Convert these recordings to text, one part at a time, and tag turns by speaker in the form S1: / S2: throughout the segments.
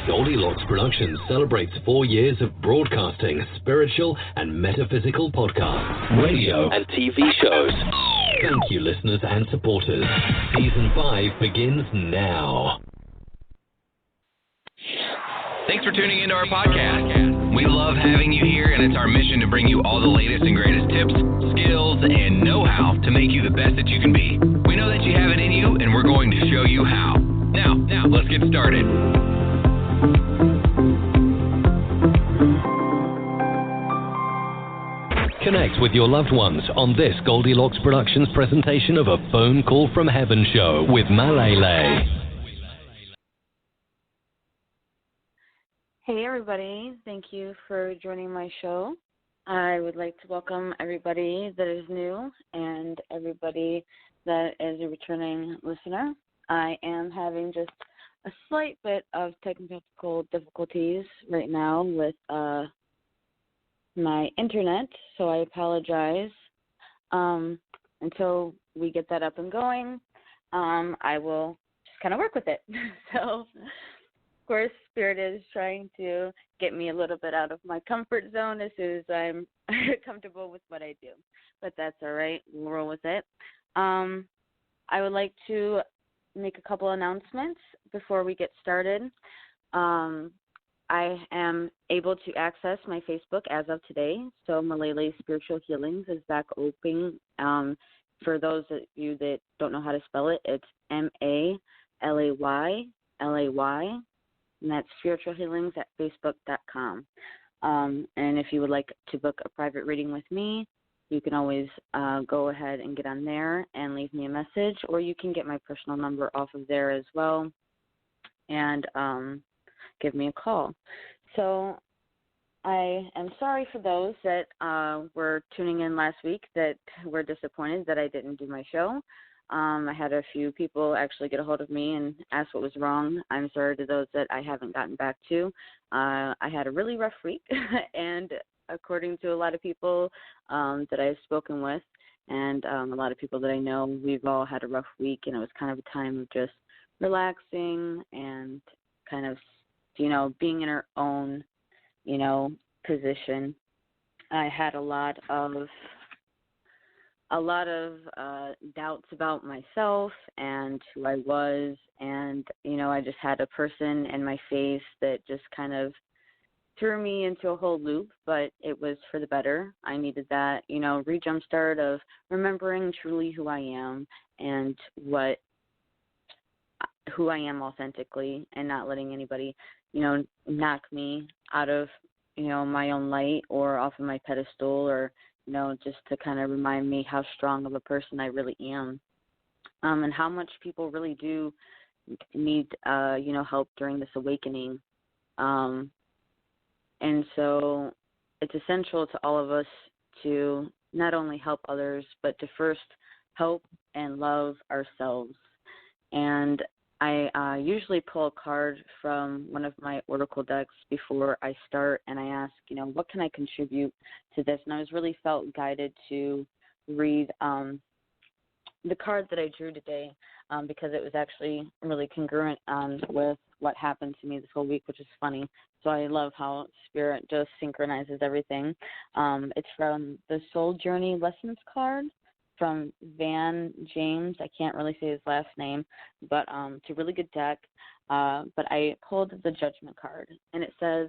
S1: Goldilocks Productions celebrates 4 years of broadcasting spiritual and metaphysical podcasts, radio, and TV shows. Thank you, listeners and supporters. Season 5 begins now.
S2: Thanks for tuning into our podcast. We love having you here, and it's our mission to bring you all the latest and greatest tips, skills, and know-how to make you the best that you can be. We know that you have it in you, and we're going to show you how. Now, let's get started.
S1: Connect with your loved ones on this Goldilocks Productions presentation of a Phone Call from Heaven show with Malaylay.
S3: Hey everybody, thank you for joining my show. I would like to welcome everybody that is new and everybody that is a returning listener. I am having just a slight bit of technical difficulties right now with my internet, so I apologize. Until we get that up and going, I will just kind of work with it. So, of course, Spirit is trying to get me a little bit out of my comfort zone as soon as I'm comfortable with what I do. But that's all right. We'll roll with it. I would like to make a couple announcements before we get started. I am able to access my Facebook as of today. So Malaylay Spiritual Healings is back open. For those of you that don't know how to spell it, it's Malaylay. And that's Spiritual Healings at Facebook.com. And if you would like to book a private reading with me, you can always go ahead and get on there and leave me a message, or you can get my personal number off of there as well and give me a call. So I am sorry for those that were tuning in last week that were disappointed that I didn't do my show. I had a few people actually get a hold of me and ask what was wrong. I'm sorry to those that I haven't gotten back to. I had a really rough week, and according to a lot of people that I've spoken with and a lot of people that I know, we've all had a rough week, and it was kind of a time of just relaxing and kind of, being in our own, position. I had a lot of doubts about myself and who I was, and, I just had a person in my face that just kind of threw me into a whole loop, but it was for the better. I needed that, re-jump start of remembering truly who I am and who I am authentically, and not letting anybody, knock me out of, my own light or off of my pedestal, or just to kind of remind me how strong of a person I really am, and how much people really do need, help during this awakening. And so it's essential to all of us to not only help others, but to first help and love ourselves. And I usually pull a card from one of my oracle decks before I start, and I ask, what can I contribute to this? And I was really felt guided to read the card that I drew today, because it was actually really congruent with what happened to me this whole week, which is funny. So I love how Spirit just synchronizes everything. It's from the Soul Journey Lessons card from Van James. I can't really say his last name, but it's a really good deck. But I pulled the Judgment card, and it says,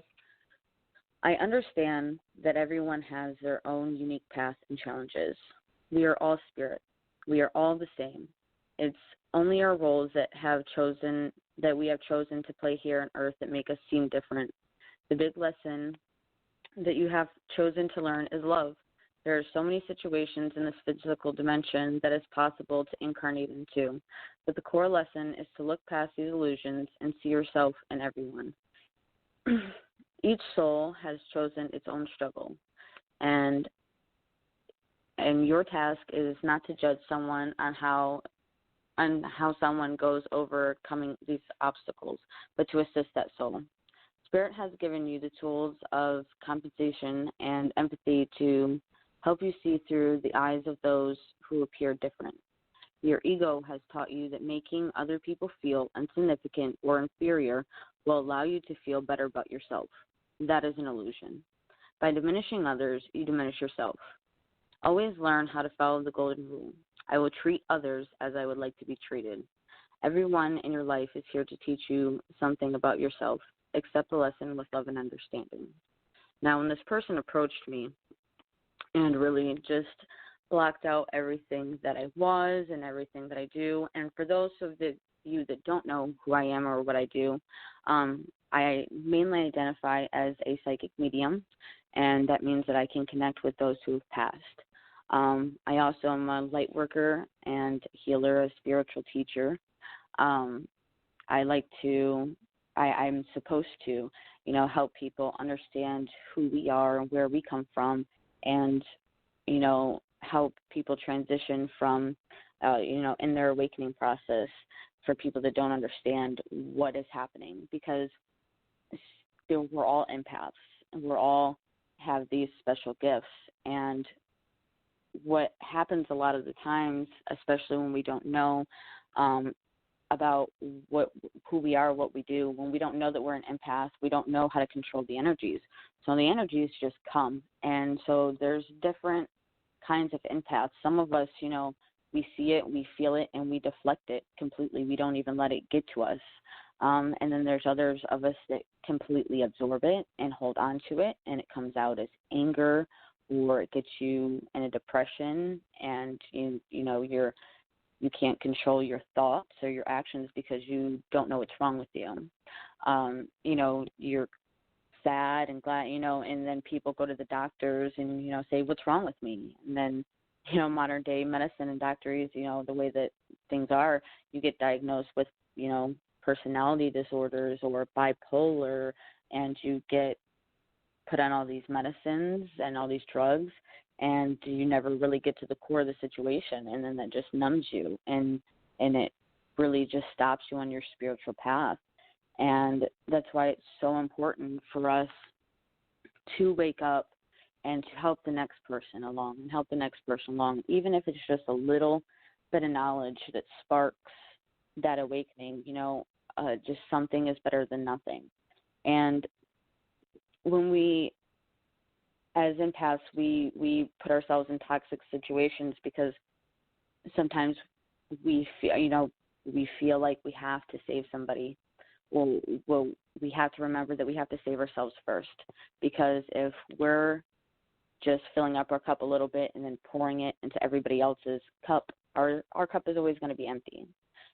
S3: I understand that everyone has their own unique path and challenges. We are all spirit. We are all the same. It's only our roles that we have chosen to play here on earth that make us seem different. The big lesson that you have chosen to learn is love. There are so many situations in this physical dimension that it's possible to incarnate into, but the core lesson is to look past these illusions and see yourself and everyone. Each soul has chosen its own struggle, and your task is not to judge someone on how someone goes overcoming these obstacles, but to assist that soul. Spirit has given you the tools of compensation and empathy to help you see through the eyes of those who appear different. Your ego has taught you that making other people feel insignificant or inferior will allow you to feel better about yourself. That is an illusion. By diminishing others, you diminish yourself. Always learn how to follow the golden rule. I will treat others as I would like to be treated. Everyone in your life is here to teach you something about yourself. Accept the lesson with love and understanding. Now, when this person approached me and really just blocked out everything that I was and everything that I do, and for those of you that don't know who I am or what I do, I mainly identify as a psychic medium, and that means that I can connect with those who have passed. I also am a light worker and healer, a spiritual teacher. I'm supposed to, help people understand who we are and where we come from, and, help people transition from, in their awakening process for people that don't understand what is happening, because we're all empaths and we're all have these special gifts. And what happens a lot of the times, especially when we don't know about who we are, what we do, when we don't know that we're an empath, we don't know how to control the energies. So the energies just come. And so there's different kinds of empaths. Some of us, we see it, we feel it, and we deflect it completely. We don't even let it get to us. And then there's others of us that completely absorb it and hold on to it, and it comes out as anger, or it gets you in a depression, and you can't control your thoughts or your actions because you don't know what's wrong with you. You're sad and glad, and then people go to the doctors and, say, what's wrong with me? And then, modern day medicine and doctors, the way that things are, you get diagnosed with, personality disorders or bipolar, and you get put on all these medicines and all these drugs, and you never really get to the core of the situation, and then that just numbs you, and it really just stops you on your spiritual path. And that's why it's so important for us to wake up and to help the next person along, even if it's just a little bit of knowledge that sparks that awakening. Just something is better than nothing. And when we, as empaths, we put ourselves in toxic situations because sometimes we feel like we have to save somebody. Well, we have to remember that we have to save ourselves first, because if we're just filling up our cup a little bit and then pouring it into everybody else's cup, our cup is always going to be empty.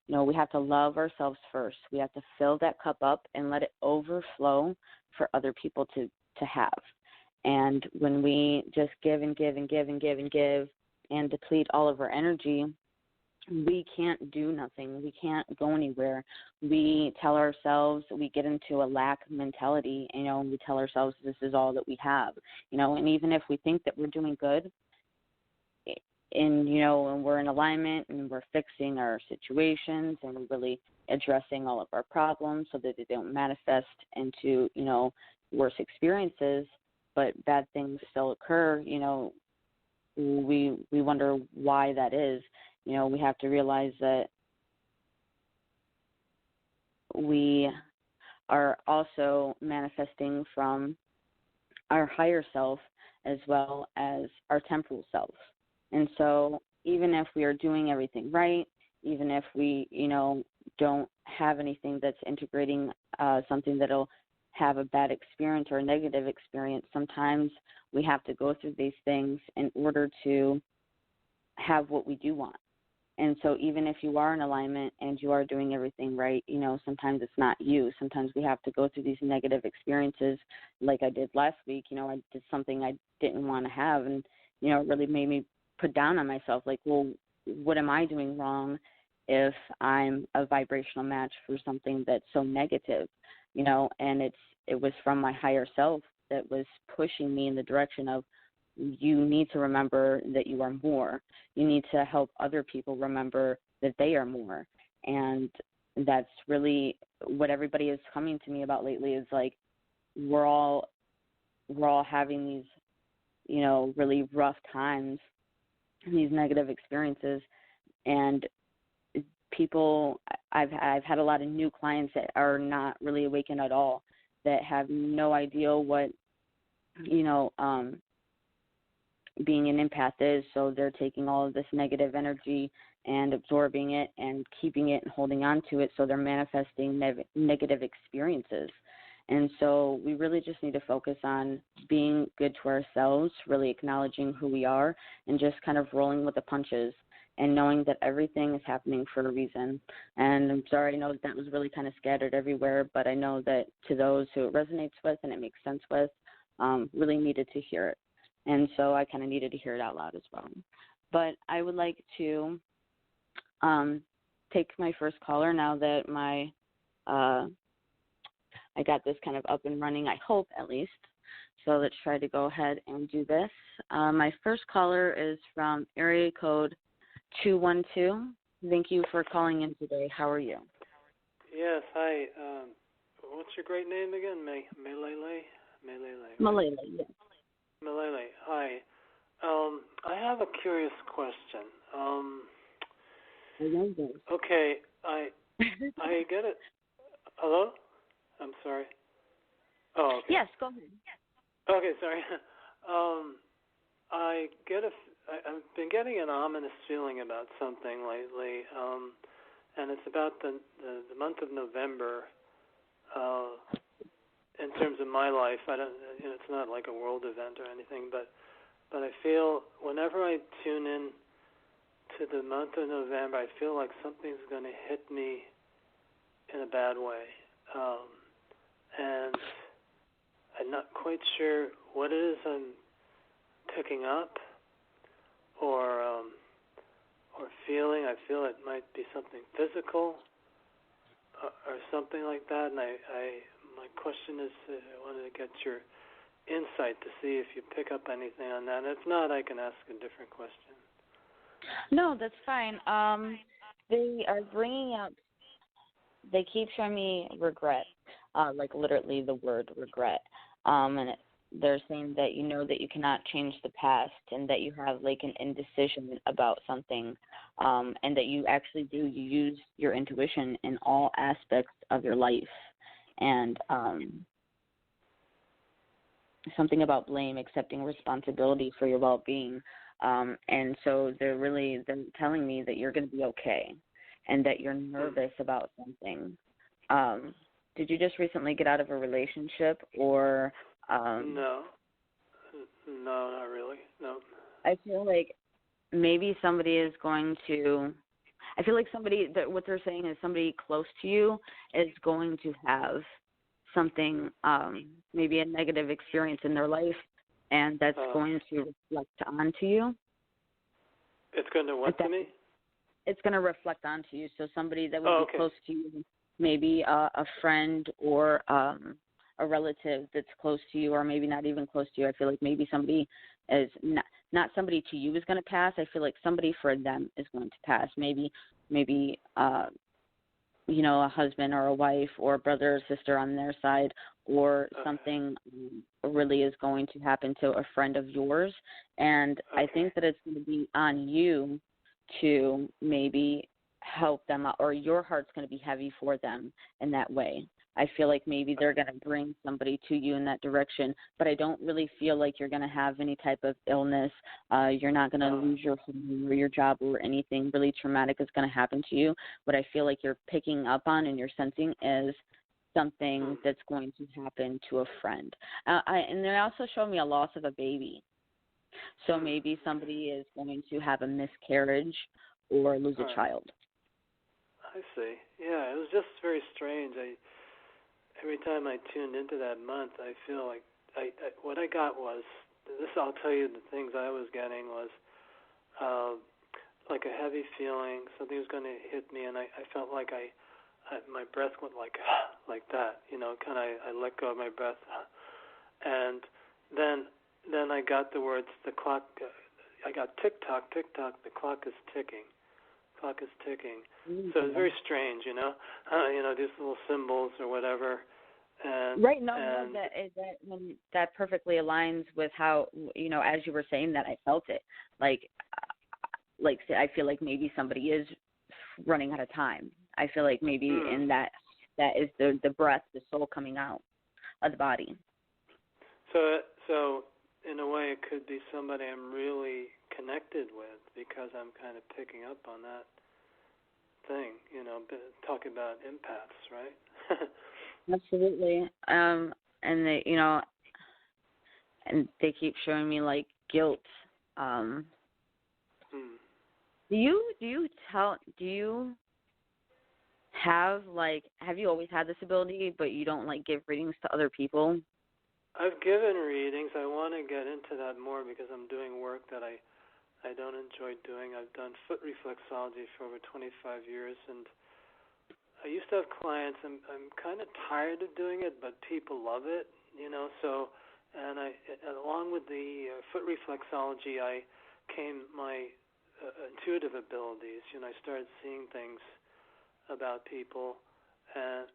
S3: We have to love ourselves first. We have to fill that cup up and let it overflow for other people to have. And when we just give and give and give and give and give and deplete all of our energy, we can't do nothing. We can't go anywhere. We tell ourselves, we get into a lack mentality, and we tell ourselves this is all that we have, and even if we think that we're doing good, and we're in alignment and we're fixing our situations and we're really addressing all of our problems so that they don't manifest into, worse experiences, but bad things still occur, we wonder why that is. We have to realize that we are also manifesting from our higher self as well as our temporal self. And so even if we are doing everything right, even if we, don't have anything that's integrating something that'll have a bad experience or a negative experience, sometimes we have to go through these things in order to have what we do want. And so even if you are in alignment and you are doing everything right, sometimes it's not you. Sometimes we have to go through these negative experiences like I did last week. I did something I didn't want to have, and, it really made me put down on myself, like, well, what am I doing wrong if I'm a vibrational match for something that's so negative, and it was from my higher self that was pushing me in the direction of, you need to remember that you are more. You need to help other people remember that they are more. And that's really what everybody is coming to me about lately, is like, we're all having these, really rough times, these negative experiences, and people, I've had a lot of new clients that are not really awakened at all, that have no idea what, being an empath is. So they're taking all of this negative energy and absorbing it and keeping it and holding on to it. So they're manifesting negative experiences. And so we really just need to focus on being good to ourselves, really acknowledging who we are, and just kind of rolling with the punches and knowing that everything is happening for a reason. And I'm sorry, I know that was really kind of scattered everywhere, but I know that to those who it resonates with and it makes sense with, really needed to hear it. And so I kind of needed to hear it out loud as well. But I would like to take my first caller now that I got this kind of up and running, I hope at least. So let's try to go ahead and do this. My first caller is from area code 212. Thank you for calling in today. How are you?
S4: Yes, hi. What's your great name again? Malaylay?
S3: Malaylay, yes.
S4: Malaylay, hi. I have a curious question. Okay, I get it. Hello? I'm sorry. Oh, okay.
S3: Yes, go ahead.
S4: Okay, sorry. I've been getting an ominous feeling about something lately, and it's about the month of November. In terms of my life, it's not like a world event or anything, but I feel whenever I tune in to the month of November, I feel like something's going to hit me in a bad way, and I'm not quite sure what it is I'm picking up or feeling. I feel it might be something physical or something like that, and my question is, I wanted to get your insight to see if you pick up anything on that. And if not, I can ask a different question.
S3: No, that's fine. They are bringing up, they keep showing me regret, like literally the word regret. They're saying that you know that you cannot change the past and that you have like an indecision about something, and that you actually you use your intuition in all aspects of your life. And something about blame, accepting responsibility for your well-being. And so they're telling me that you're going to be okay and that you're nervous about something. Did you just recently get out of a relationship or...
S4: No, not really, no.
S3: I feel like maybe somebody is going to... I feel like what they're saying is somebody close to you is going to have something, maybe a negative experience in their life, and that's going to reflect onto you.
S4: It's going to what to me?
S3: It's going to reflect onto you. So somebody that would be close to you, maybe a friend or a relative that's close to you, or maybe not even close to you. I feel like maybe somebody is not somebody to you is going to pass. I feel like somebody for them is going to pass. Maybe a husband or a wife or a brother or sister on their side, or something really is going to happen to a friend of yours. And I think that it's going to be on you to maybe help them out, or your heart's going to be heavy for them in that way. I feel like maybe they're going to bring somebody to you in that direction, but I don't really feel like you're going to have any type of illness. You're not going to lose your home or your job or anything really traumatic is going to happen to you. What I feel like you're picking up on and you're sensing is something that's going to happen to a friend. And they also show me a loss of a baby. So maybe somebody is going to have a miscarriage or lose a child.
S4: I see. Yeah, it was just very strange. Every time I tuned into that month, I feel like what I got was this. I'll tell you the things I was getting was like a heavy feeling. Something was going to hit me, and I felt like my breath went like that. Kind of I let go of my breath, and then I got the words, the clock. I got tick tock, tick tock. The clock is ticking. Clock is ticking. Mm-hmm. So it's very strange, these little symbols or whatever. And,
S3: right. No, that perfectly aligns with how, as you were saying that, I felt it. Like I feel like maybe somebody is running out of time. I feel like maybe in that is the breath, the soul coming out of the body.
S4: So in a way, it could be somebody I'm really connected with because I'm kind of picking up on that thing, talking about empaths, right?
S3: Absolutely. And they, and they keep showing me like guilt. Do you have you always had this ability, but you don't like give readings to other people?
S4: I've given readings. I want to get into that more because I'm doing work that I don't enjoy doing. I've done foot reflexology for over 25 years, and I used to have clients. I'm kind of tired of doing it, but people love it, So, and along with the foot reflexology, came my intuitive abilities. I started seeing things about people, and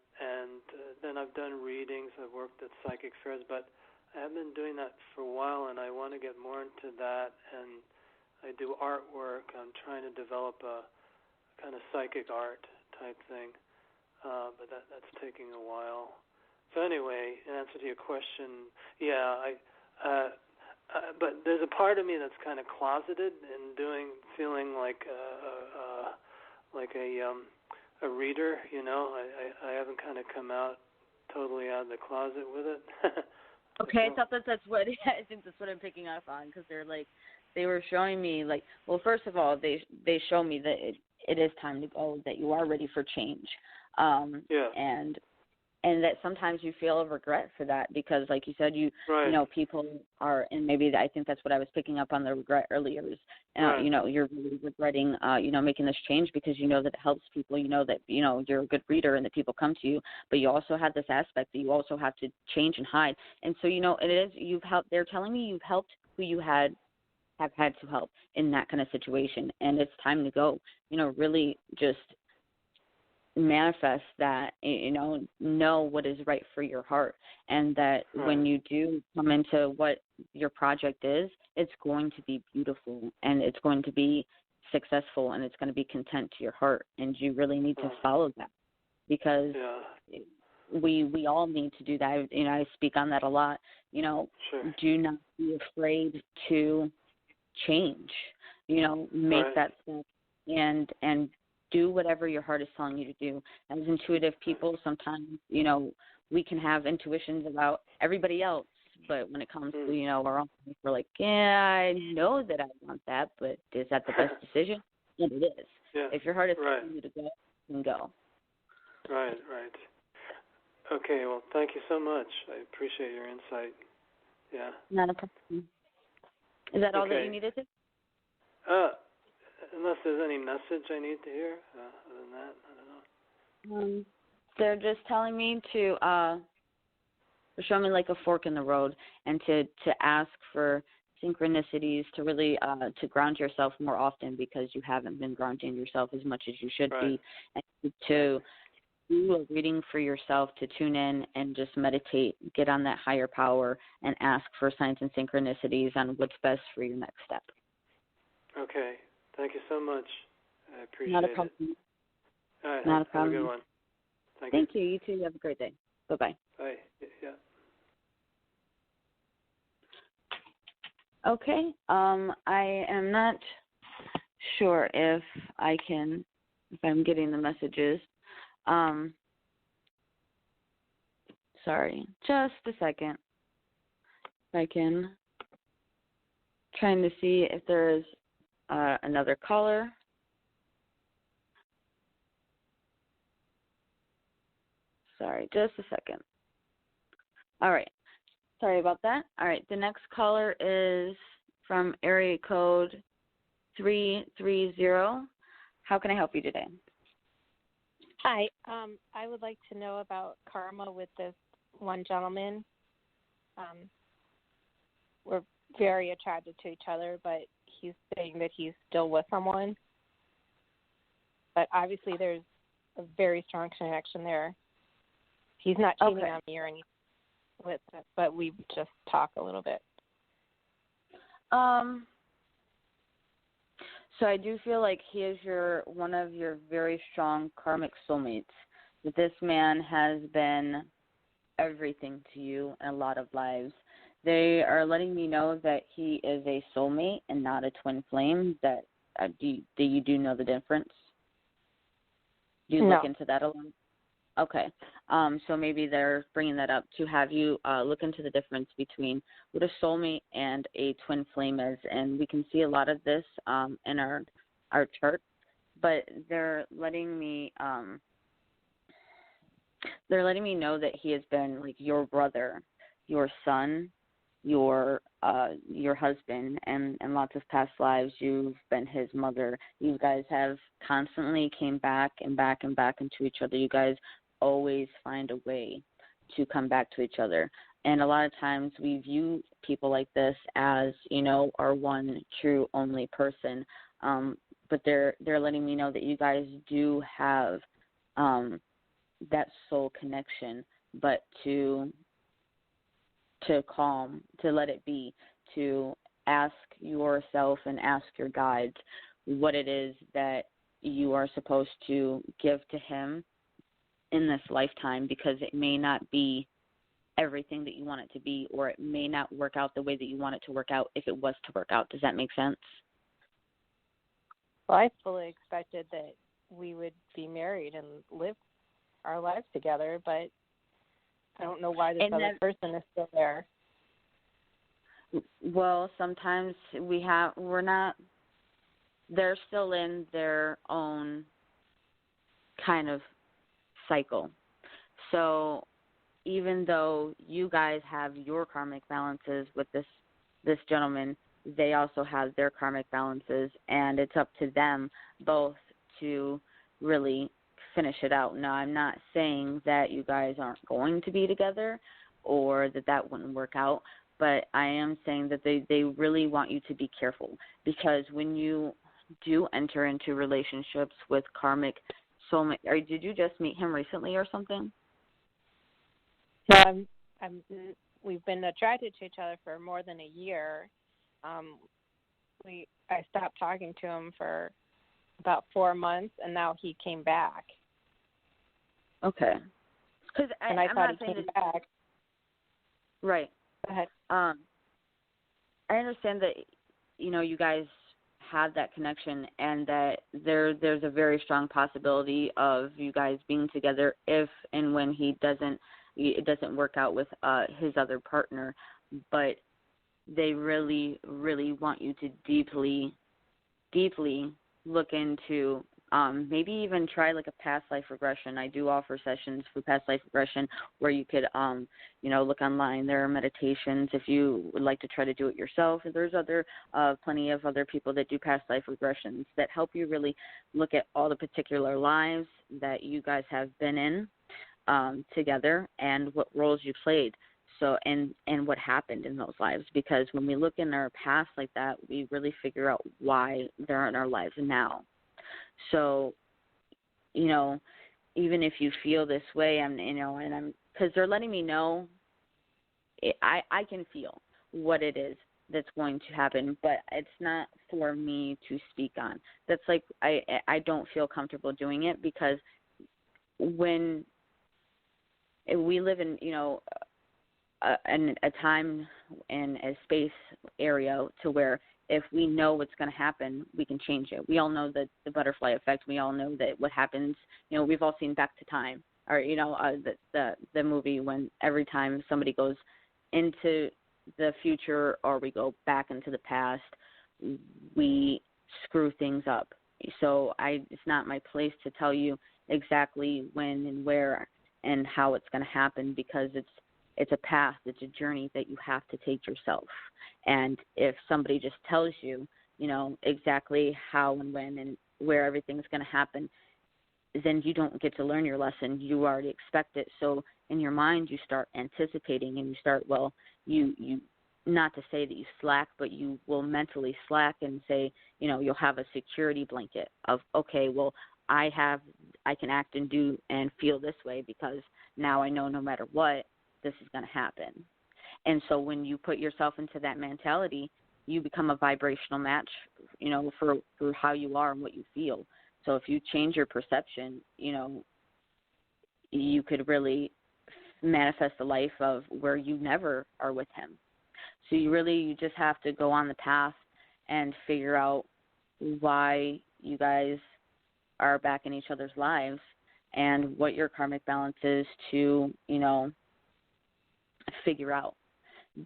S4: then I've done readings. I've worked at psychic fairs, but I have been doing that for a while, and I want to get more into that. And I do artwork. I'm trying to develop a kind of psychic art type thing, but that's taking a while. So anyway, in answer to your question, but there's a part of me that's kind of closeted and feeling like a reader. I haven't kind of come out totally out of the closet with it.
S3: Okay, I thought that's what I think that's what I'm picking up on, because they were showing me well, first of all, they show me that it is time to go, that you are ready for change, and that sometimes you feel a regret for that because, like you said, people are, and maybe I think that's what I was picking up on the regret earlier is, you're really regretting, making this change because you know that it helps people, that, you're a good reader and that people come to you, but you also have this aspect that you also have to change and hide. And so, it is, you've helped, they're telling me you've helped who you have had to help in that kind of situation, and it's time to go, really just manifest that, know what is right for your heart, and that when you do come into what your project is, it's going to be beautiful and it's going to be successful and it's going to be content to your heart, and you really need to follow that because we all need to do that. I speak on that a lot. Do not be afraid to change, make that step and do whatever your heart is telling you to do. As intuitive people, sometimes, we can have intuitions about everybody else, but when it comes to, our own, we're like, I know that I want that, but is that the best decision? And it is. Yeah. If your heart is telling you to go, then go.
S4: Right. Okay, well, thank you so much. I appreciate your insight. Yeah.
S3: Not a problem. Is that all that you needed to?
S4: Unless there's any message I need to hear. Other than that, I don't know.
S3: They're just telling me to show me like a fork in the road and to ask for synchronicities, to really to ground yourself more often because you haven't been grounding yourself as much as you should be, and to do a reading for yourself, to tune in and just meditate, get on that higher power, and ask for signs and synchronicities on what's best for your next step.
S4: Okay. Thank you so much. I appreciate it.
S3: Not a problem.
S4: All right.
S3: Not a problem.
S4: Have a good one.
S3: Thank you. You too. Have a great day. Bye-bye.
S4: Bye. Yeah.
S3: Okay. I am not sure if I'm getting the messages. Sorry. Just a second. If I can. Trying to see if there is another caller. Sorry, just a second. All right. Sorry about that. All right, the next caller is from area code 330. How can I help you today?
S5: Hi. I would like to know about karma with this one gentleman. We're very attracted to each other, but he's saying that he's still with someone. But obviously there's a very strong connection there. He's not cheating on me or anything with it, but we just talk a little bit.
S3: So I do feel like he is one of your very strong karmic soulmates. That this man has been everything to you in a lot of lives. They are letting me know that he is a soulmate and not a twin flame. That do you know the difference? Do you look into that a little? Okay. So maybe they're bringing that up to have you look into the difference between what a soulmate and a twin flame is. And we can see a lot of this in our chart, but they're letting me know that he has been like your brother, your son, your husband, and lots of past lives you've been his mother. You guys have constantly came back and back and back into each other. You guys always find a way to come back to each other. And a lot of times we view people like this as, our one true only person. But they're letting me know that you guys do have that soul connection, but to calm, to let it be, to ask yourself and ask your guides what it is that you are supposed to give to him in this lifetime, because it may not be everything that you want it to be, or it may not work out the way that you want it to work out if it was to work out. Does that make sense?
S5: Well, I fully expected that we would be married and live our lives together, but I don't know why this other person is still there.
S3: Well, sometimes they're still in their own kind of cycle. So even though you guys have your karmic balances with this gentleman, they also have their karmic balances, and it's up to them both to really finish it out. Now, I'm not saying that you guys aren't going to be together or that wouldn't work out, but I am saying that they really want you to be careful, because when you do enter into relationships with karmic soulmate, or did you just meet him recently or something?
S5: No, we've been attracted to each other for more than a year. I stopped talking to him for about 4 months, and now he came back.
S3: Okay.
S5: And I thought he came back.
S3: Right.
S5: Go ahead.
S3: I understand that, you guys have that connection, and that there's a very strong possibility of you guys being together if and when it doesn't work out with his other partner. But they really, really want you to deeply, deeply look into maybe even try like a past life regression. I do offer sessions for past life regression where you could, look online. There are meditations if you would like to try to do it yourself. There's plenty of other people that do past life regressions that help you really look at all the particular lives that you guys have been in together and what roles you played. So, and what happened in those lives, because when we look in our past like that, we really figure out why they're in our lives now. So, even if you feel this way, because they're letting me know, I can feel what it is that's going to happen, but it's not for me to speak on. That's like, I don't feel comfortable doing it, because when we live in, a time and a space area to where if we know what's going to happen, we can change it. We all know that the butterfly effect. We all know that what happens, we've all seen Back to Time, or, the movie when every time somebody goes into the future or we go back into the past, we screw things up. So it's not my place to tell you exactly when and where and how it's going to happen, because it's a path, it's a journey that you have to take yourself. And if somebody just tells you, exactly how and when and where everything's going to happen, then you don't get to learn your lesson. You already expect it. So in your mind, you start anticipating, and you start, you not to say that you slack, but you will mentally slack and say, you'll have a security blanket of, okay, well, I can act and do and feel this way because now I know no matter what, this is going to happen. And so when you put yourself into that mentality, you become a vibrational match, for how you are and what you feel. So if you change your perception, you could really manifest a life of where you never are with him. So you just have to go on the path and figure out why you guys are back in each other's lives and what your karmic balance is to, figure out.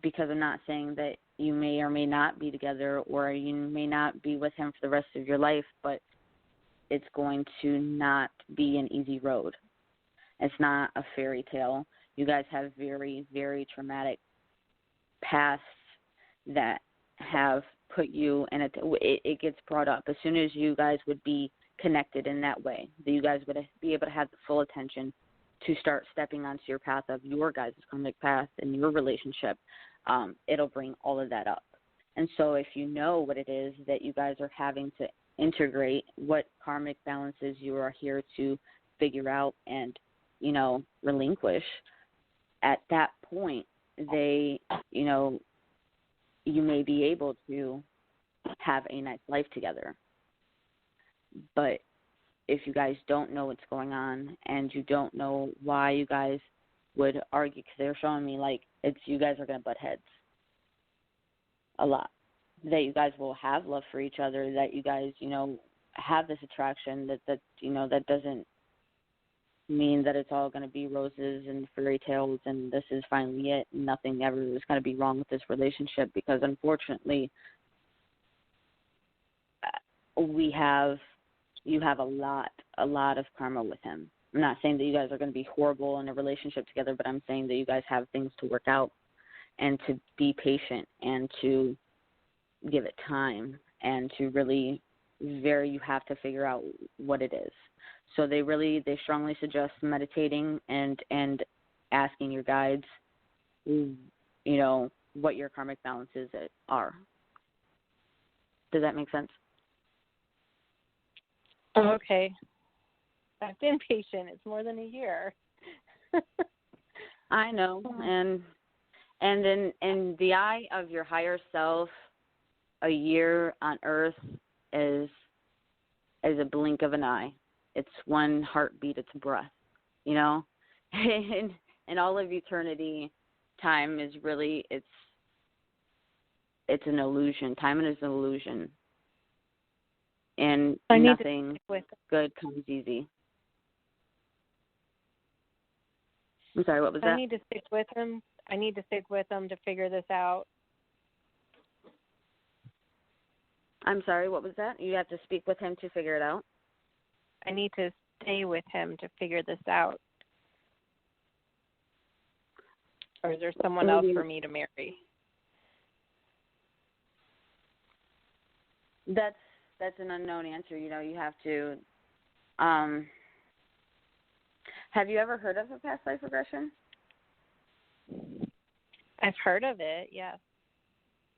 S3: Because I'm not saying that you may or may not be together or you may not be with him for the rest of your life, but it's going to not be an easy road. It's not a fairy tale. You guys have very, very traumatic pasts that have put you in it gets brought up. As soon as you guys would be connected in that way, that you guys would be able to have the full attention to start stepping onto your path of your guys' karmic path and your relationship, it'll bring all of that up. And so if you know what it is that you guys are having to integrate, what karmic balances you are here to figure out and, relinquish, at that point, you may be able to have a nice life together. But if you guys don't know what's going on and you don't know why you guys would argue, because they're showing me like you guys are going to butt heads a lot, that you guys will have love for each other, that you guys, have this attraction, that doesn't mean that it's all going to be roses and fairy tales and this is finally it. Nothing ever is going to be wrong with this relationship, because unfortunately you have a lot of karma with him. I'm not saying that you guys are going to be horrible in a relationship together, but I'm saying that you guys have things to work out and to be patient and to give it time and to really you have to figure out what it is. So they strongly suggest meditating and asking your guides, what your karmic balances are. Does that make sense?
S5: Okay. I've been patient. It's more than a year.
S3: I know. And in the eye of your higher self, a year on Earth is a blink of an eye. It's one heartbeat, it's a breath, And all of eternity, time is really, it's an illusion. Time is an illusion. And nothing good comes easy. I'm sorry, what was that?
S5: I need to stick with him. I need to stick with him to figure this out.
S3: I'm sorry, what was that? You have to speak with him to figure it out?
S5: I need to stay with him to figure this out. Or is there someone else for me to marry?
S3: That's an unknown answer. You have to. Have you ever heard of a past life regression?
S5: I've heard of it, yes.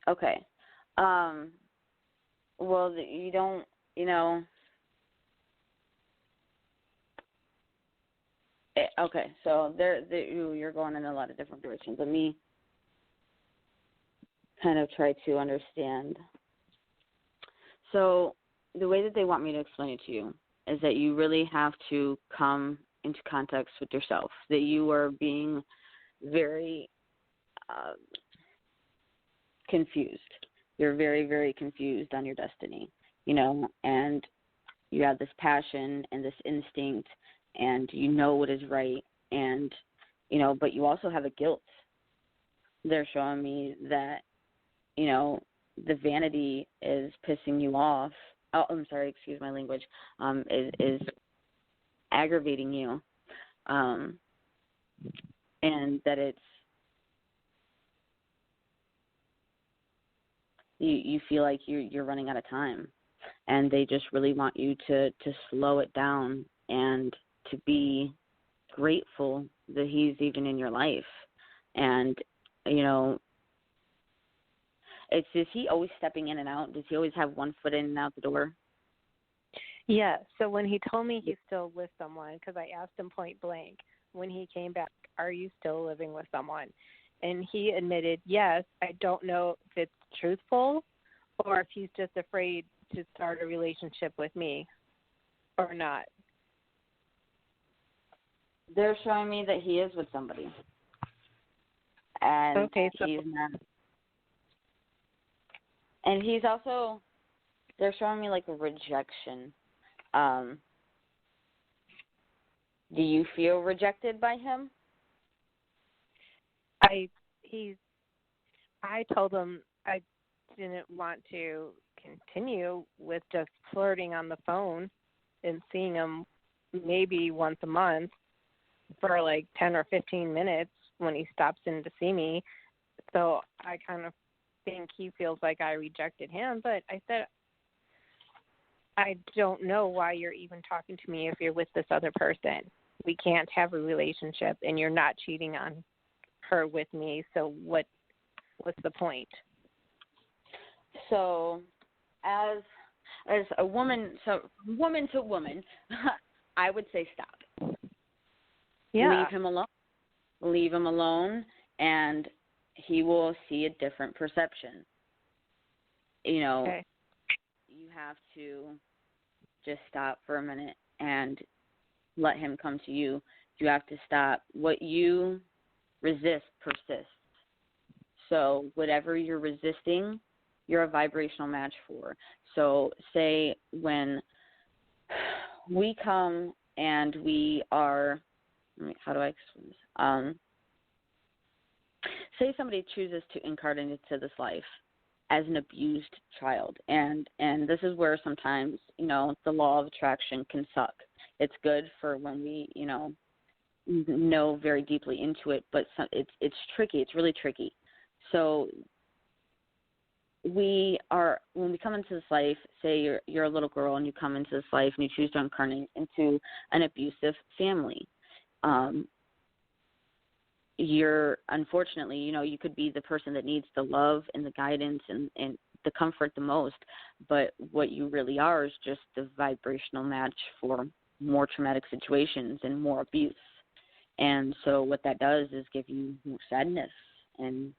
S3: Okay. Well, you don't, okay, so you're going in a lot of different directions. Let me kind of try to understand. So the way that they want me to explain it to you is that you really have to come into context with yourself, that you are being very confused. You're very, very confused on your destiny, and you have this passion and this instinct and what is right, and, but you also have a guilt. They're showing me that, the vanity is pissing you off. Oh, I'm sorry, excuse my language, is aggravating you, and that it's, you feel like you're running out of time, and they just really want you to slow it down and to be grateful that he's even in your life. And, is he always stepping in and out? Does he always have one foot in and out the door?
S5: Yeah, so when he told me he's still with someone, because I asked him point blank when he came back, are you still living with someone? And he admitted, yes, I don't know if it's truthful or if he's just afraid to start a relationship with me or not.
S3: They're showing me that he is with somebody. And
S5: okay, so
S3: he's not. And he's also, they're showing me like a rejection. Do you feel rejected by him?
S5: I told him I didn't want to continue with just flirting on the phone and seeing him maybe once a month for like 10 or 15 minutes when he stops in to see me. So I kind of think he feels like I rejected him, but I said, I don't know why you're even talking to me if you're with this other person. We can't have a relationship and you're not cheating on her with me, so what's the point?
S3: So as a woman, so woman to woman, I would say stop.
S5: Yeah.
S3: Leave him alone. Leave him alone, and he will see a different perception. You know,
S5: okay.
S3: You have to just stop for a minute and let him come to you. You have to stop. What you resist persists. So whatever you're resisting, you're a vibrational match for. So say when we come and we are, how do I explain this? Say somebody chooses to incarnate into this life as an abused child, and this is where sometimes, you know, the law of attraction can suck. It's good for when we, you know very deeply into it, but it's tricky. It's really tricky. So when we come into this life, say you're a little girl and you come into this life and you choose to incarnate into an abusive family. You're unfortunately, you could be the person that needs the love and the guidance and the comfort the most, but what you really are is just the vibrational match for more traumatic situations and more abuse. And so what that does is give you more sadness, and,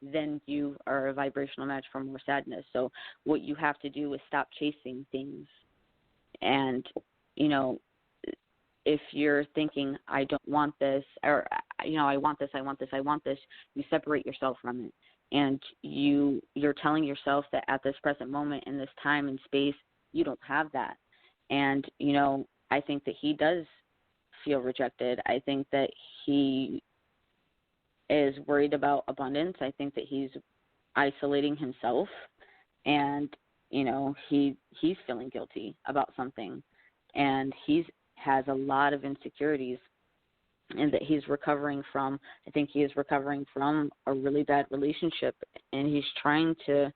S3: then you are a vibrational match for more sadness. So what you have to do is stop chasing things. And, if you're thinking, I don't want this, or, I want this, you separate yourself from it. And you're telling yourself that at this present moment in this time and space, you don't have that. And, I think that he does feel rejected. I think that he is worried about abundance. I think that he's isolating himself, and he's feeling guilty about something, and has a lot of insecurities, and that he's recovering from. I think he is recovering from a really bad relationship, and he's trying to,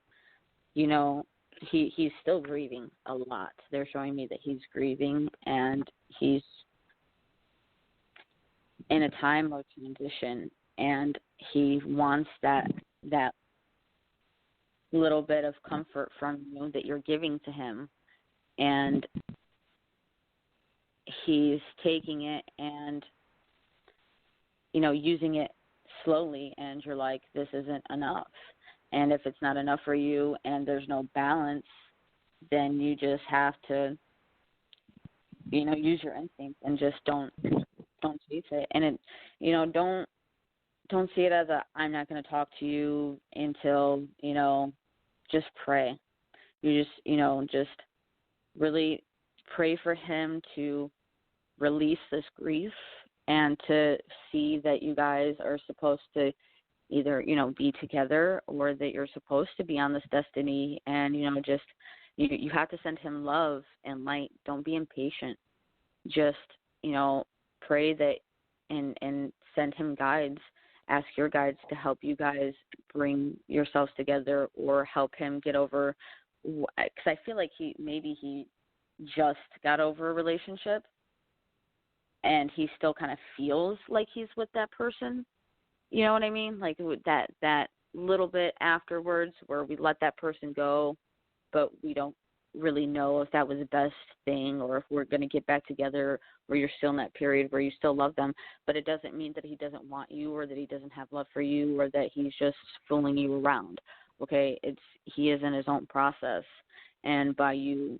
S3: he's still grieving a lot. They're showing me that he's grieving, and he's in a time of transition, and he wants that little bit of comfort from you that you're giving to him, and he's taking it and using it slowly, and you're like, this isn't enough. And if it's not enough for you and there's no balance, then you just have to use your instinct and just don't chase it. And it don't see it as I'm not going to talk to you until, just pray. You just really pray for him to release this grief and to see that you guys are supposed to either, be together, or that you're supposed to be on this destiny. And, just you have to send him love and light. Don't be impatient. Just, pray that and send him guides. Ask your guides to help you guys bring yourselves together, or help him get over, because I feel like he just got over a relationship, and he still kind of feels like he's with that person. You know what I mean? Like that little bit afterwards where we let that person go, but we don't really know if that was the best thing or if we're going to get back together or you're still in that period where you still love them. But it doesn't mean that he doesn't want you or that he doesn't have love for you or that he's just fooling you around. Okay, he is in his own process. And by you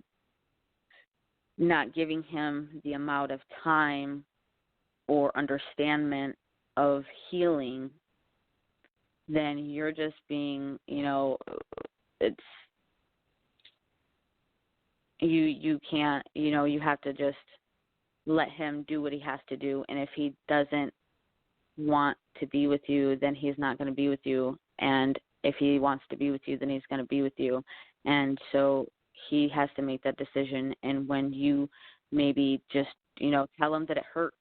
S3: not giving him the amount of time or understanding of healing, then you're just being, it's, you can't, you have to just let him do what he has to do. And if he doesn't want to be with you, then he's not going to be with you. And if he wants to be with you, then he's going to be with you. And so he has to make that decision. And when you maybe just, tell him that it hurts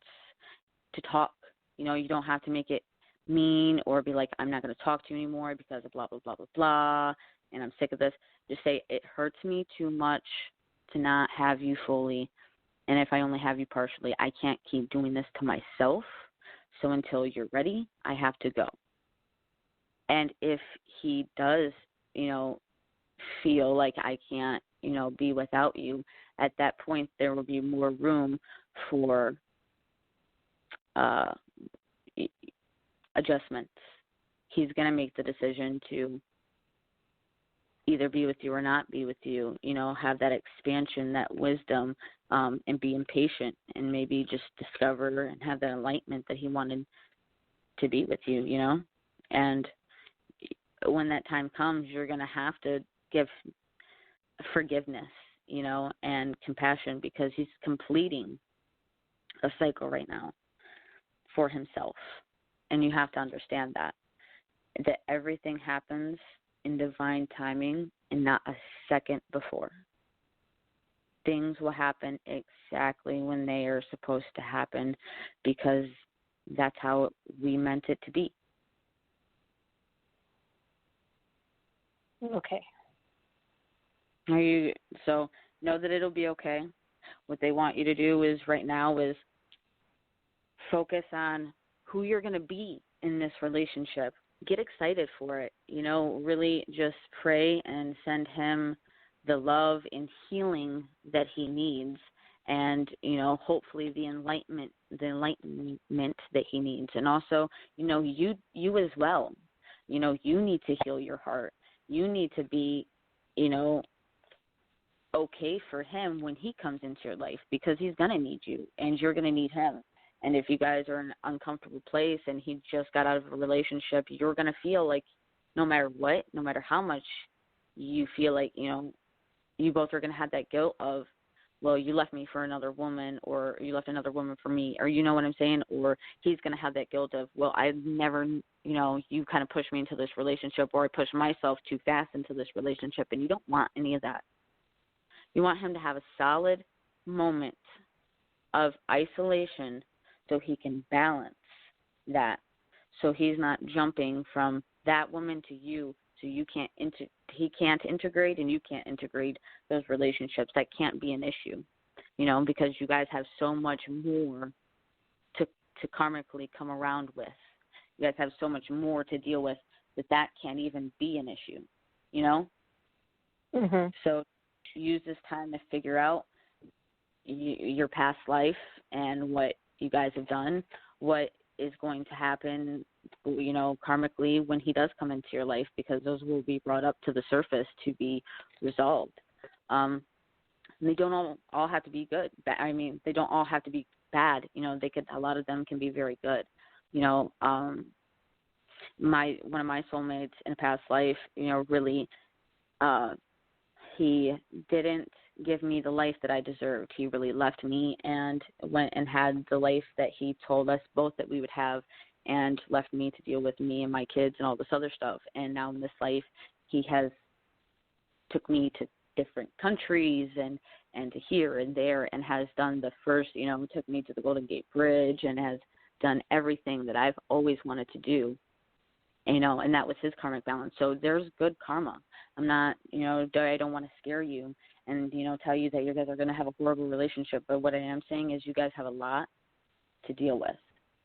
S3: to talk, you don't have to make it mean or be like, I'm not going to talk to you anymore because of blah, blah, blah, blah, blah, and I'm sick of this. Just say, it hurts me too much to not have you fully, and if I only have you partially, I can't keep doing this to myself, so until you're ready, I have to go. And if he does, feel like I can't, be without you, at that point there will be more room for adjustments. He's going to make the decision to either be with you or not be with you, have that expansion, that wisdom, and be impatient and maybe just discover and have that enlightenment that he wanted to be with you, And when that time comes, you're going to have to give forgiveness, and compassion, because he's completing a cycle right now for himself. And you have to understand that everything happens in divine timing and not a second before. Things will happen exactly when they are supposed to happen because that's how we meant it to be.
S5: Okay.
S3: So know that it'll be okay. What they want you to do is right now is focus on who you're going to be in this relationship. Get excited for it. Really just pray and send him the love and healing that he needs, and hopefully the enlightenment that he needs. And also, you as well. You need to heal your heart. You need to be, okay for him when he comes into your life, because he's going to need you and you're going to need him. And if you guys are in an uncomfortable place and he just got out of a relationship, you're going to feel like no matter what, no matter how much you feel like, you both are going to have that guilt of, well, you left me for another woman, or you left another woman for me, or you know what I'm saying? Or he's going to have that guilt of, well, I never, you kind of pushed me into this relationship, or I pushed myself too fast into this relationship, and you don't want any of that. You want him to have a solid moment of isolation so he can balance that, so he's not jumping from that woman to you, so he can't integrate and you can't integrate those relationships. That can't be an issue, because you guys have so much more to karmically come around with. You guys have so much more to deal with that can't even be an issue,
S5: Mm-hmm.
S3: So use this time to figure out your past life and what you guys have done, what is going to happen, karmically when he does come into your life, because those will be brought up to the surface to be resolved. They don't all have to be good. They don't all have to be bad. A lot of them can be very good. One of my soulmates in a past life, really, he didn't give me the life that I deserved. He really left me and went and had the life that he told us both that we would have, and left me to deal with me and my kids and all this other stuff. And now in this life, he has took me to different countries and to here and there, and has done the first, took me to the Golden Gate Bridge, and has done everything that I've always wanted to do, and that was his karmic balance. So there's good karma. I'm not, I don't want to scare you and, tell you that you guys are going to have a horrible relationship. But what I am saying is you guys have a lot to deal with,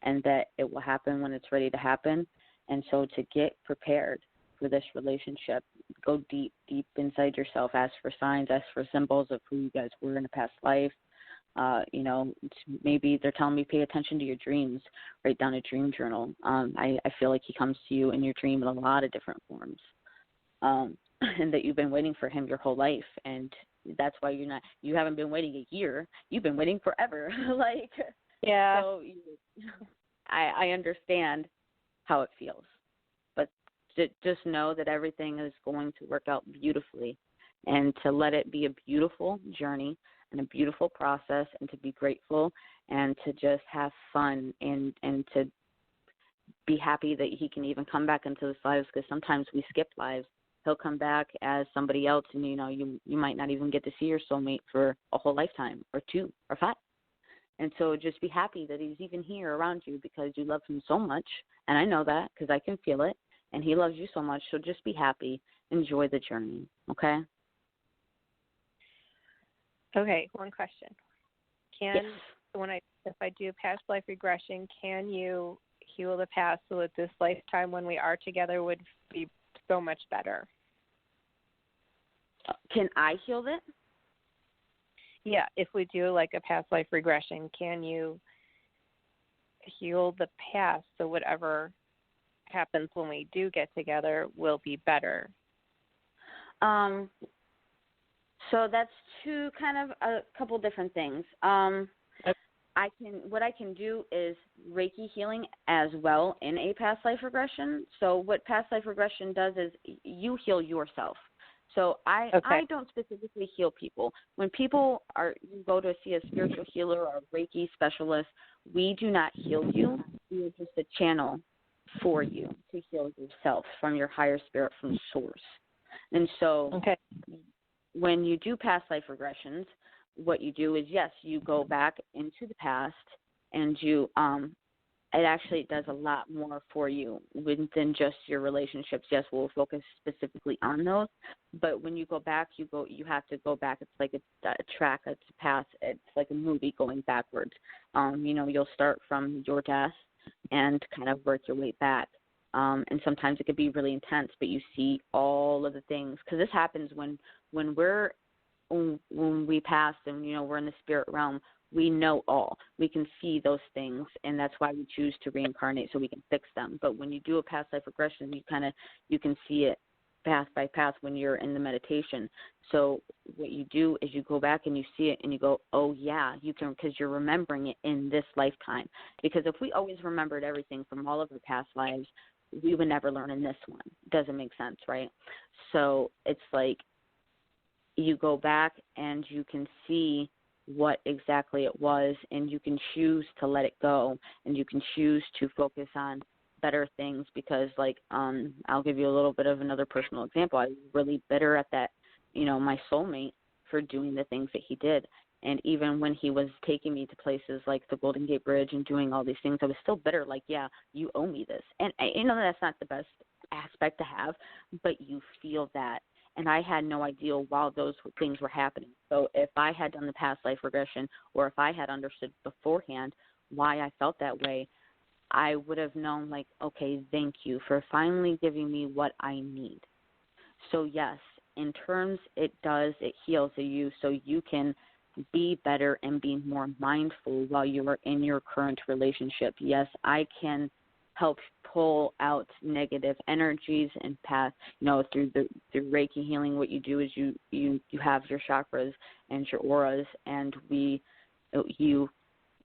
S3: and that it will happen when it's ready to happen. And so to get prepared for this relationship, go deep inside yourself. Ask for signs, ask for symbols of who you guys were in a past life. Maybe they're telling me pay attention to your dreams. Write down a dream journal. I feel like he comes to you in your dream in a lot of different forms, and that you've been waiting for him your whole life, and that's why you haven't been waiting a year. You've been waiting forever.
S5: Yeah.
S3: So I understand how it feels, but just know that everything is going to work out beautifully, and to let it be a beautiful journey and a beautiful process, and to be grateful, and to just have fun, and to be happy that he can even come back into this lives, because sometimes we skip lives. He'll come back as somebody else, and you might not even get to see your soulmate for a whole lifetime, or 2 or 5. And so just be happy that he's even here around you, because you love him so much, and I know that because I can feel it, and he loves you so much. So just be happy, enjoy the journey, okay?
S5: Okay, one question.
S3: Yes.
S5: If I do past life regression, can you heal the past so that this lifetime when we are together would be so much better?
S3: Can I heal it?
S5: Yeah, if we do like a past life regression, can you heal the past so whatever happens when we do get together will be better?
S3: So that's a couple different things. What I can do is Reiki healing as well in a past life regression. So what past life regression does is you heal yourself. So I don't specifically heal people. When you go to see a spiritual healer or a Reiki specialist, we do not heal you. We are just a channel for you to heal yourself from your higher spirit, from source. And so when you do past life regressions, what you do is, yes, you go back into the past, and it actually does a lot more for you than just your relationships. Yes, we'll focus specifically on those, but when you go back, you have to go back. It's like a track, it's a path, it's like a movie going backwards. You'll start from your death and kind of work your way back. And sometimes it could be really intense, but you see all of the things, because this happens when we pass and, we're in the spirit realm. We know all. We can see those things, and that's why we choose to reincarnate, so we can fix them. But when you do a past life regression, you can see it path by path when you're in the meditation. So what you do is you go back and you see it, and you go, oh, yeah, you can, because you're remembering it in this lifetime. Because if we always remembered everything from all of our past lives, we would never learn in this one. Doesn't make sense, right? So it's like you go back and you can see what exactly it was, and you can choose to let it go, and you can choose to focus on better things, because I'll give you a little bit of another personal example. I was really bitter at that, my soulmate, for doing the things that he did. And even when he was taking me to places like the Golden Gate Bridge and doing all these things, I was still bitter, yeah, you owe me this. And that's not the best aspect to have, but you feel that. And I had no idea while those things were happening. So if I had done the past life regression, or if I had understood beforehand why I felt that way, I would have known, okay, thank you for finally giving me what I need. So, yes, in terms, it heals you so you can be better and be more mindful while you are in your current relationship. Yes, I can help pull out negative energies and path, through Reiki healing. What you do is you have your chakras and your auras, and we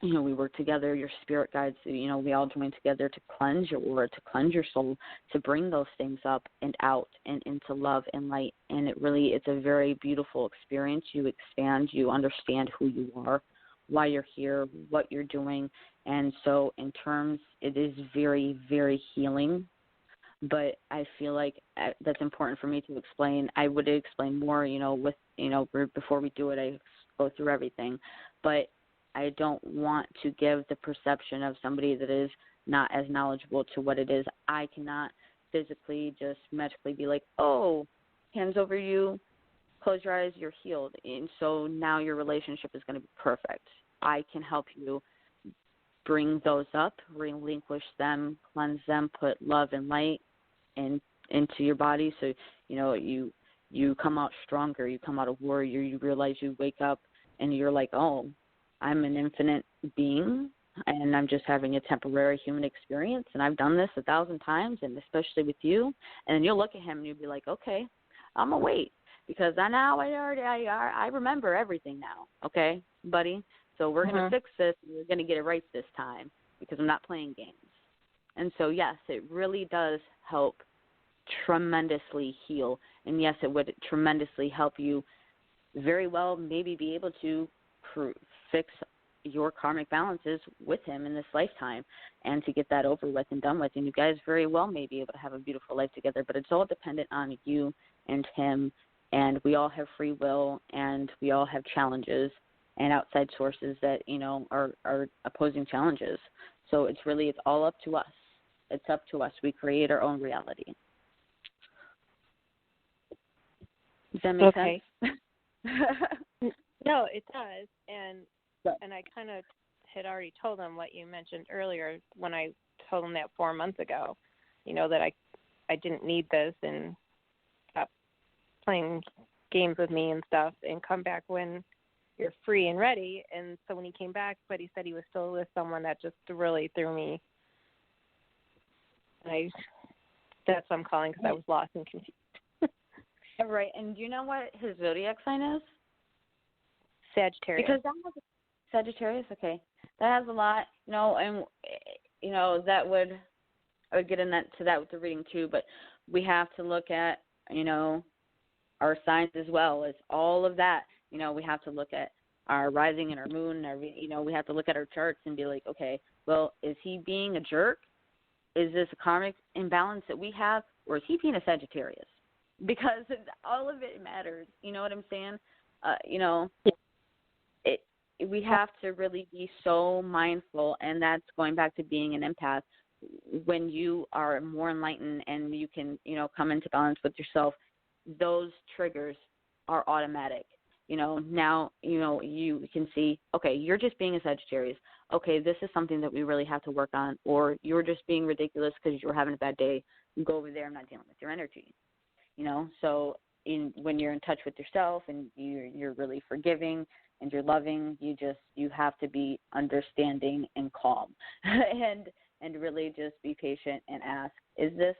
S3: work together, your spirit guides, we all join together to cleanse your aura, to cleanse your soul, to bring those things up and out and into love and light. And it's a very beautiful experience. You expand, you understand who you are, why you're here, what you're doing. And so in terms, it is very, very healing. But I feel like that's important for me to explain. I would explain more, before we do it, I go through everything. But I don't want to give the perception of somebody that is not as knowledgeable to what it is. I cannot physically just magically be like, oh, hands over you, close your eyes, you're healed. And so now your relationship is going to be perfect. I can help you bring those up, relinquish them, cleanse them, put love and light and into your body. So, you come out stronger. You come out a warrior. You realize you wake up and you're like, oh, I'm an infinite being, and I'm just having a temporary human experience, and I've done this 1,000 times, and especially with you. And then you'll look at him and you'll be like, okay, I'm going to wait, because I remember everything now, okay, buddy? So we're going to fix this, and we're going to get it right this time, because I'm not playing games. And so, yes, it really does help tremendously heal. And, yes, it would tremendously help you very well maybe be able to fix your karmic balances with him in this lifetime and to get that over with and done with. And you guys very well may be able to have a beautiful life together, but it's all dependent on you and him. And we all have free will, and we all have challenges and outside sources that, are opposing challenges. So it's all up to us. It's up to us. We create our own reality. Does that make sense?
S5: No, it does. And I kind of had already told him what you mentioned earlier when I told him that 4 months ago, that I didn't need this and stop playing games with me and stuff and come back when you're free and ready. And so when he came back, but he said he was still with someone, that just really threw me. And that's what I'm calling, because I was lost and confused.
S3: Right. And do you know what his zodiac sign is?
S5: Sagittarius.
S3: Because that has Sagittarius, okay. That has a lot, and that I would get to that with the reading too, but we have to look at, our signs as well as all of that. We have to look at our rising and our moon, and we have to look at our charts and be like, okay, well, is he being a jerk? Is this a karmic imbalance that we have, or is he being a Sagittarius? Because all of it matters. You know what I'm saying? We have to really be so mindful, and that's going back to being an empath. When you are more enlightened and you can, come into balance with yourself, those triggers are automatic. Now, you can see, okay, you're just being a Sagittarius. Okay, this is something that we really have to work on, or you're just being ridiculous because you're having a bad day. Go over there. I'm not dealing with your energy. So when you're in touch with yourself and you're really forgiving and you're loving, you have to be understanding and calm and really just be patient and ask, is this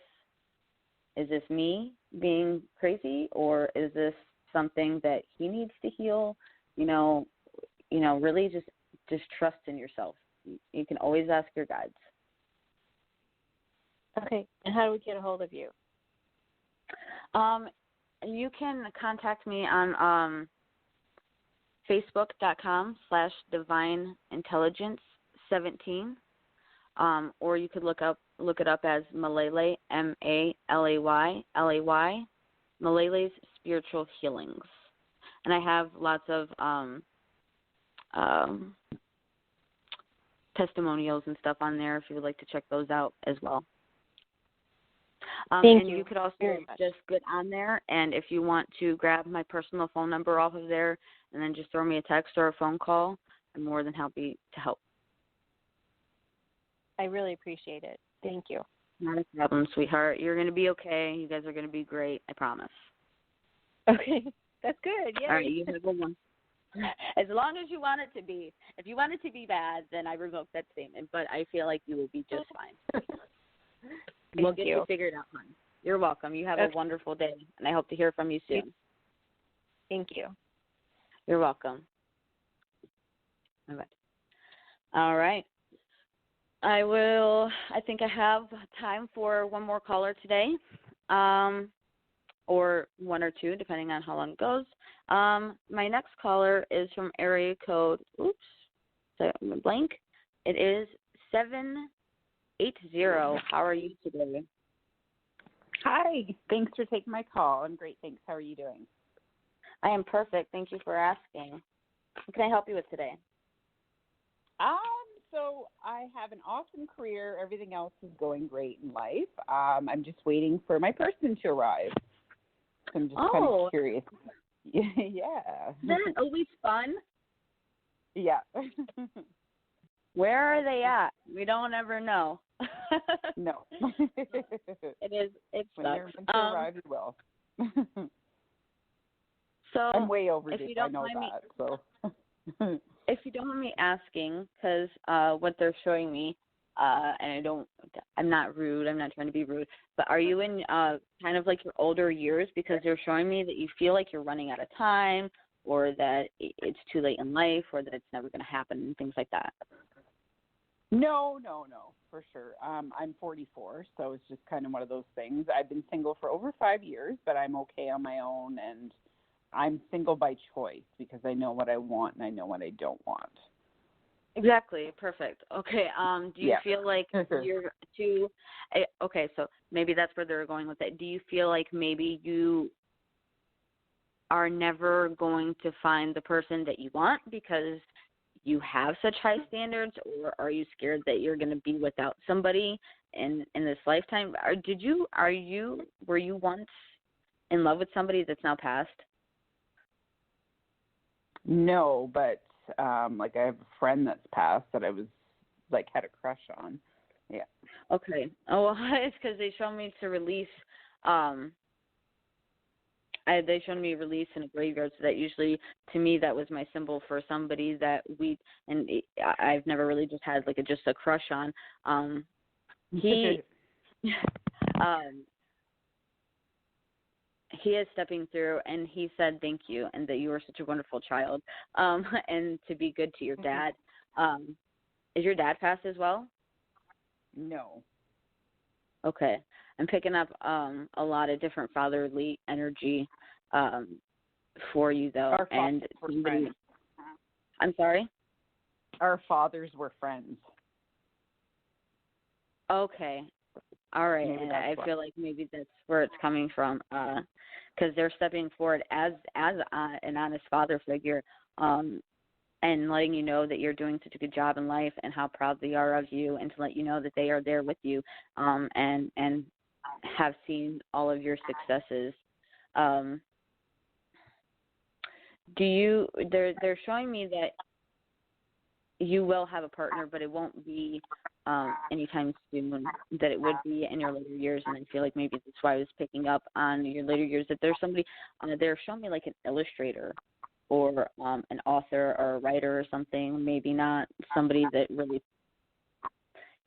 S3: me being crazy, or is this something that he needs to heal? Really just trust in yourself. You can always ask your guides.
S5: Okay. And how do we get a hold of you?
S3: You can contact me on Facebook.com/DivineIntelligence17, or you could look it up as Malaylay, Malay, Malaylay's Spiritual Healings, and I have lots of testimonials and stuff on there if you would like to check those out as well.
S5: Thank you.
S3: You could also just get on there, and if you want to grab my personal phone number off of there and then just throw me a text or a phone call, I'm more than happy to help.
S5: I really appreciate it. Thank you.
S3: Not a problem, sweetheart. You're going to be okay. You guys are going to be great. I promise.
S5: Okay. That's good. Yeah.
S3: All right. You have a good one. As long as you want it to be. If you want it to be bad, then I revoke that statement. But I feel like you will be just fine. We'll get you figured out, hon. You're welcome. You have a wonderful day, and I hope to hear from you soon.
S5: Thank you.
S3: You're welcome. All right. I think I have time for one more caller today, or one or two, depending on how long it goes. My next caller is from area code, blank. It is 780. How are you today?
S6: Hi. Thanks for taking my call. I'm great. Thanks. How are you doing?
S3: I am perfect. Thank you for asking. What can I help you with today?
S6: So I have an awesome career. Everything else is going great in life. I'm just waiting for my person to arrive. So I'm just kind of curious. Yeah.
S3: Isn't it always fun?
S6: Yeah.
S3: Where are they at? We don't ever know.
S6: No.
S3: It sucks.
S6: When you're meant to arrive, you will.
S3: So
S6: I'm way overdue.
S3: If you don't
S6: I know
S3: mind
S6: that. So.
S3: If you don't mind me asking, because what they're showing me, and I'm not rude, I'm not trying to be rude, but are you in kind of like your older years? Because they're showing me that you feel like you're running out of time, or that it's too late in life, or that it's never going to happen, and things like that.
S6: No, for sure. I'm 44, so it's just kind of one of those things. I've been single for over 5 years, but I'm okay on my own, and I'm single by choice because I know what I want and I know what I don't want.
S3: Exactly. Perfect. Okay. Do you feel like you're too? Okay, so maybe that's where they're going with it. Do you feel like maybe you are never going to find the person that you want because you have such high standards, or are you scared that you're going to be without somebody in this lifetime? Were you once in love with somebody that's now passed?
S6: No, but like I have a friend that's passed that I was like had a crush on. Yeah.
S3: Okay. Oh, well, it's because they showed me to release. They showed me release in a graveyard, so that usually, to me, that was my symbol for somebody that I've never really just had like just a crush on. He is stepping through, and he said thank you, and that you were such a wonderful child, and to be good to your dad. Is your dad passed as well?
S6: No.
S3: Okay. I'm picking up a lot of different fatherly energy for you, though.
S6: Our fathers were friends.
S3: I'm sorry?
S6: Our fathers were friends.
S3: Okay. All right. And I feel like maybe that's where it's coming from, because they're stepping forward as an honest father figure, and letting you know that you're doing such a good job in life and how proud they are of you, and to let you know that they are there with you, and have seen all of your successes. They're showing me that you will have a partner, but it won't be anytime soon, that it would be in your later years. And I feel like maybe that's why I was picking up on your later years, that there's somebody, they're showing me like an illustrator or an author or a writer or something, maybe not somebody that really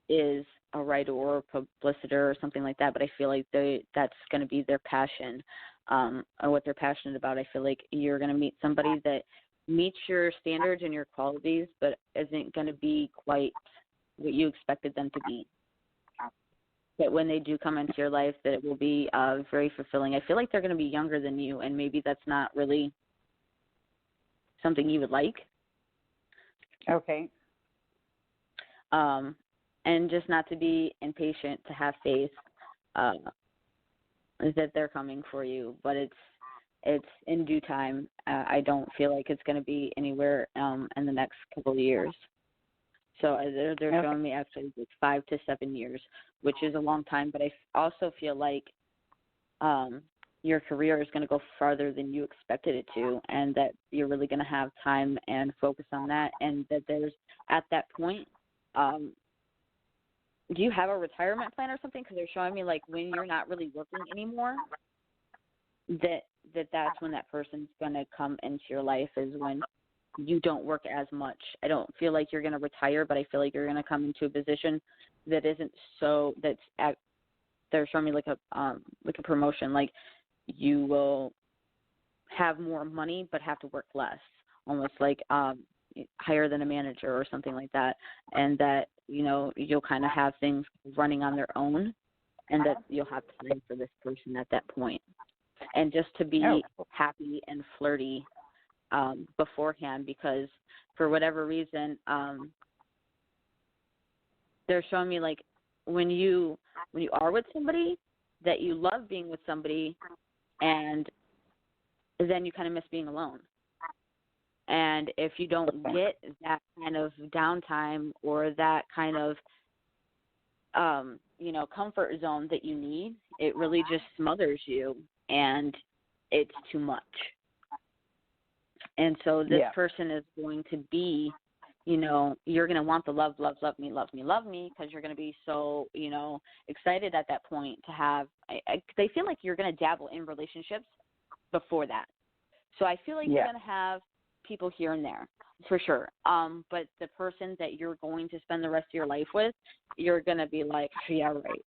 S3: is a writer or a publicist or something like that, but I feel like that's going to be their passion, or what they're passionate about. I feel like you're going to meet somebody that meets your standards and your qualities, but isn't going to be quite what you expected them to be. That when they do come into your life, that it will be very fulfilling. I feel like they're going to be younger than you, and maybe that's not really something you would like.
S6: Okay.
S3: And just not to be impatient, to have faith that they're coming for you, but it's in due time. I don't feel like it's going to be anywhere in the next couple of years. So they're showing me actually like 5 to 7 years, which is a long time. But I also feel like your career is going to go farther than you expected it to, and that you're really going to have time and focus on that, and that there's at that point. Do you have a retirement plan or something? Because they're showing me like when you're not really working anymore, that's when that person's going to come into your life, is when you don't work as much. I don't feel like you're going to retire, but I feel like you're going to come into a position that isn't so, they're showing me like a promotion, like you will have more money but have to work less, almost like higher than a manager or something like that, and that, you know, you'll kind of have things running on their own, and that you'll have time for this person at that point. And just to be happy and flirty beforehand, because for whatever reason, they're showing me like when you are with somebody, that you love being with somebody, and then you kind of miss being alone. And if you don't get that kind of downtime or that kind of, comfort zone that you need, it really just smothers you, and it's too much. And so this person is going to be you're going to want the love me, because you're going to be so, excited at that point to have, they feel like you're going to dabble in relationships before that. So I feel like you're going to have people here and there for sure. But the person that you're going to spend the rest of your life with, you're going to be like, yeah, right.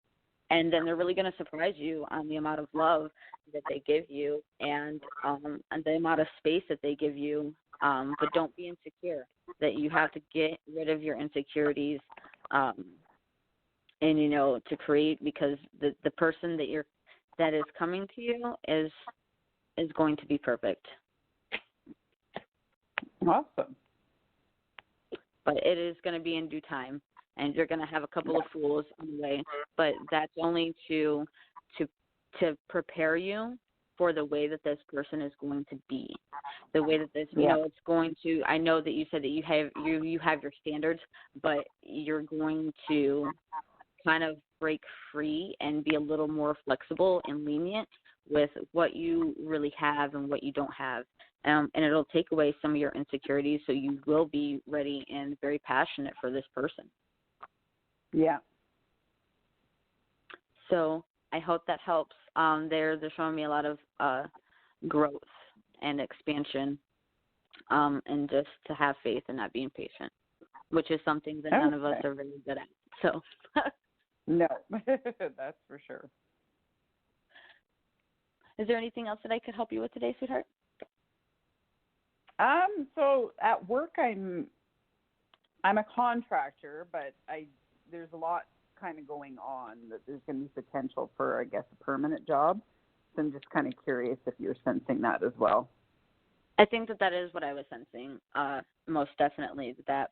S3: And then they're really going to surprise you on the amount of love that they give you and the amount of space that they give you. But don't be insecure. That you have to get rid of your insecurities, and to create, because the person that is coming to you is going to be perfect.
S6: Awesome.
S3: But it is going to be in due time. And you're going to have a couple of fools on the way, but that's only to prepare you for the way that this person is going to be, the way that this, it's going to. I know that you said that you have your standards, but you're going to kind of break free and be a little more flexible and lenient with what you really have and what you don't have. And it'll take away some of your insecurities, so you will be ready and very passionate for this person.
S6: Yeah.
S3: So I hope that helps. They're showing me a lot of growth and expansion, and just to have faith and not being patient, which is something that none of us are really good at. So.
S6: No, that's for sure.
S3: Is there anything else that I could help you with today, sweetheart?
S6: So at work, I'm a contractor, but there's a lot kind of going on that there's going to be potential for, I guess, a permanent job. So I'm just kind of curious if you're sensing that as well.
S3: I think that is what I was sensing. Most definitely that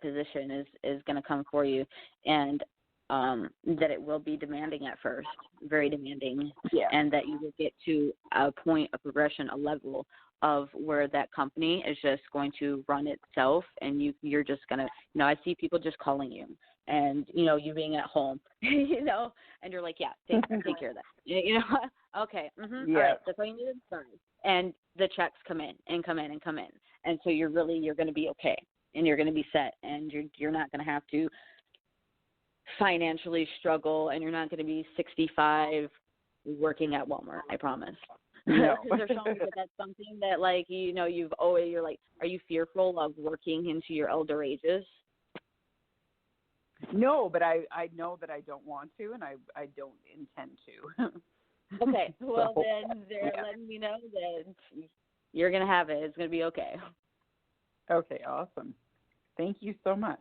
S3: position is going to come for you, and that it will be demanding at first, very demanding, and that you will get to a point of progression, a level of where that company is just going to run itself, and you're just going to, I see people just calling you, and, you being at home, and you're like, take care of that, okay, all right, that's all you need, sorry. And the checks come in, and so you're going to be okay, and you're going to be set, and you're not going to have to financially struggle, and you're not going to be 65 working at Walmart, I promise.
S6: No.
S3: They're showing that that's something that, you're like, are you fearful of working into your elder ages?
S6: No, but I know that I don't want to, and I don't intend to.
S3: Okay, well, then they're letting me know that you're going to have it. It's going to be okay.
S6: Okay, awesome. Thank you so much.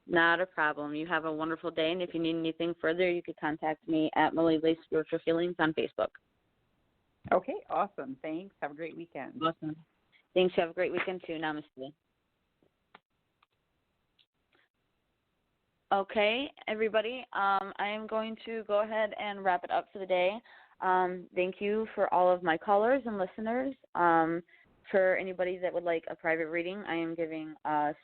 S3: Not a problem. You have a wonderful day, and if you need anything further, you could contact me at Malaylay Spiritual Healings on Facebook.
S6: Okay, awesome. Thanks. Have a great weekend.
S3: Awesome. Thanks. Have a great weekend, too. Namaste. Okay, everybody, I am going to go ahead and wrap it up for the day. Thank you for all of my callers and listeners. For anybody that would like a private reading, I am giving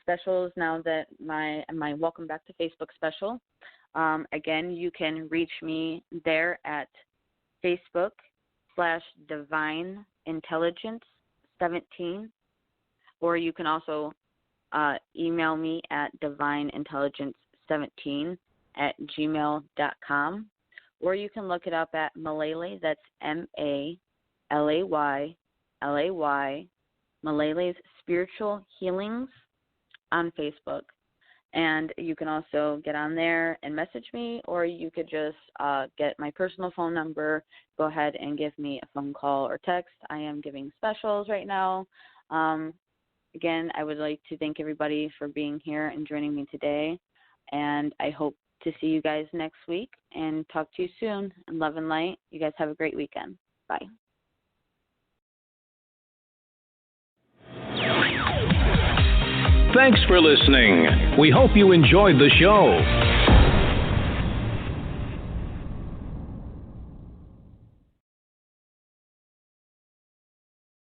S3: specials now that my Welcome Back to Facebook special. Again, you can reach me there at Facebook/Divine Intelligence 17, or you can also email me at divineintelligence17@gmail.com, or you can look it up at Malaylay, that's Malaylay, Malaylay's Spiritual Healings on Facebook. And you can also get on there and message me, or you could just get my personal phone number, go ahead and give me a phone call or text. I am giving specials right now. Again, I would like to thank everybody for being here and joining me today, and I hope to see you guys next week and talk to you soon. And love and light. You guys have a great weekend. Bye.
S1: Thanks for listening. We hope you enjoyed the show.